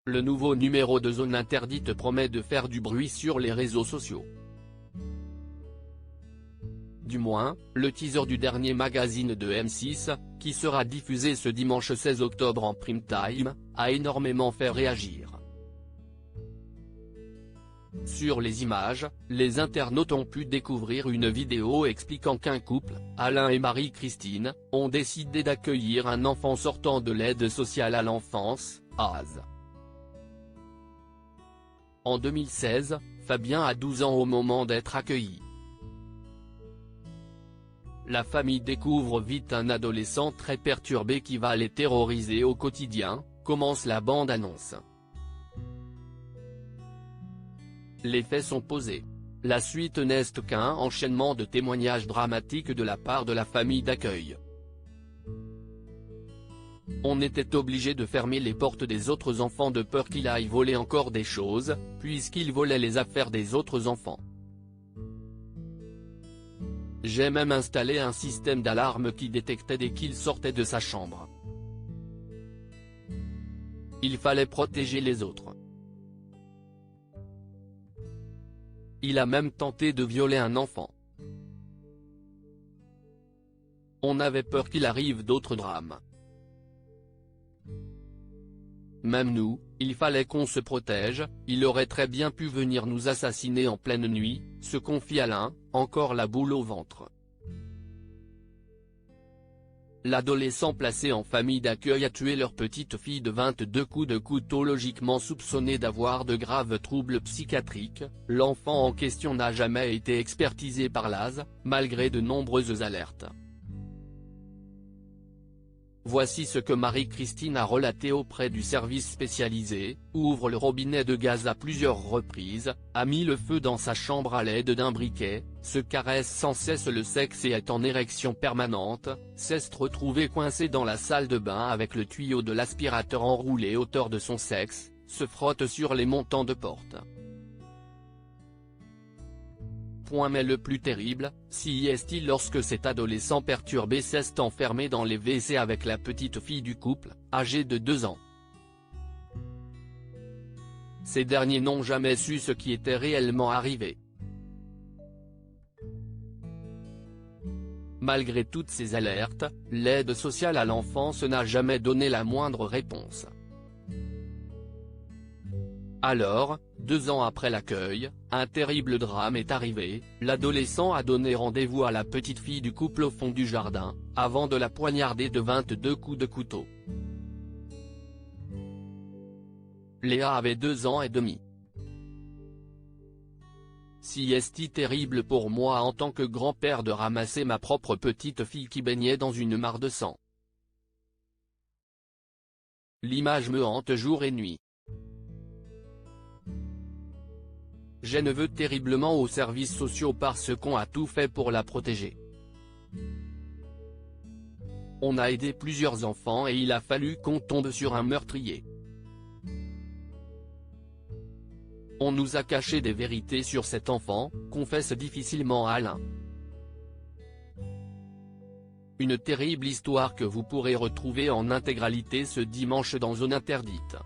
Le nouveau numéro de Zone Interdite promet de faire du bruit sur les réseaux sociaux. Du moins, le teaser du dernier magazine de M6, qui sera diffusé ce dimanche 16 octobre en prime time, a énormément fait réagir. Sur les images, les internautes ont pu découvrir une vidéo expliquant qu'un couple, Alain et Marie-Christine, ont décidé d'accueillir un enfant sortant de l'aide sociale à l'enfance, ASE. En 2016, Fabien a 12 ans au moment d'être accueilli. La famille découvre vite un adolescent très perturbé qui va les terroriser au quotidien, commence la bande-annonce. Les faits sont posés. La suite n'est qu'un enchaînement de témoignages dramatiques de la part de la famille d'accueil. On était obligé de fermer les portes des autres enfants de peur qu'il aille voler encore des choses, puisqu'il volait les affaires des autres enfants. J'ai même installé un système d'alarme qui détectait dès qu'il sortait de sa chambre. Il fallait protéger les autres. Il a même tenté de violer un enfant. On avait peur qu'il arrive d'autres drames. Même nous, il fallait qu'on se protège, il aurait très bien pu venir nous assassiner en pleine nuit, se confie Alain, encore la boule au ventre. L'adolescent placé en famille d'accueil a tué leur petite fille de 22 coups de couteau logiquement soupçonné d'avoir de graves troubles psychiatriques. L'enfant en question n'a jamais été expertisé par l'ASE, malgré de nombreuses alertes. Voici ce que Marie-Christine a relaté auprès du service spécialisé: ouvre le robinet de gaz à plusieurs reprises, a mis le feu dans sa chambre à l'aide d'un briquet, se caresse sans cesse le sexe et est en érection permanente, s'est retrouvé coincé dans la salle de bain avec le tuyau de l'aspirateur enroulé autour de son sexe, se frotte sur les montants de porte. Mais le plus terrible, si est-il lorsque cet adolescent perturbé s'est enfermé dans les WC avec la petite fille du couple, âgée de 2 ans. Ces derniers n'ont jamais su ce qui était réellement arrivé. Malgré toutes ces alertes, l'aide sociale à l'enfance n'a jamais donné la moindre réponse. Alors, 2 ans après l'accueil, un terrible drame est arrivé, l'adolescent a donné rendez-vous à la petite fille du couple au fond du jardin, avant de la poignarder de 22 coups de couteau. Léa avait 2 ans et demi. Si est-il terrible pour moi en tant que grand-père de ramasser ma propre petite fille qui baignait dans une mare de sang. L'image me hante jour et nuit. Je ne veux terriblement aux services sociaux parce qu'on a tout fait pour la protéger. On a aidé plusieurs enfants et il a fallu qu'on tombe sur un meurtrier. On nous a caché des vérités sur cet enfant, confesse difficilement Alain. Une terrible histoire que vous pourrez retrouver en intégralité ce dimanche dans Zone Interdite.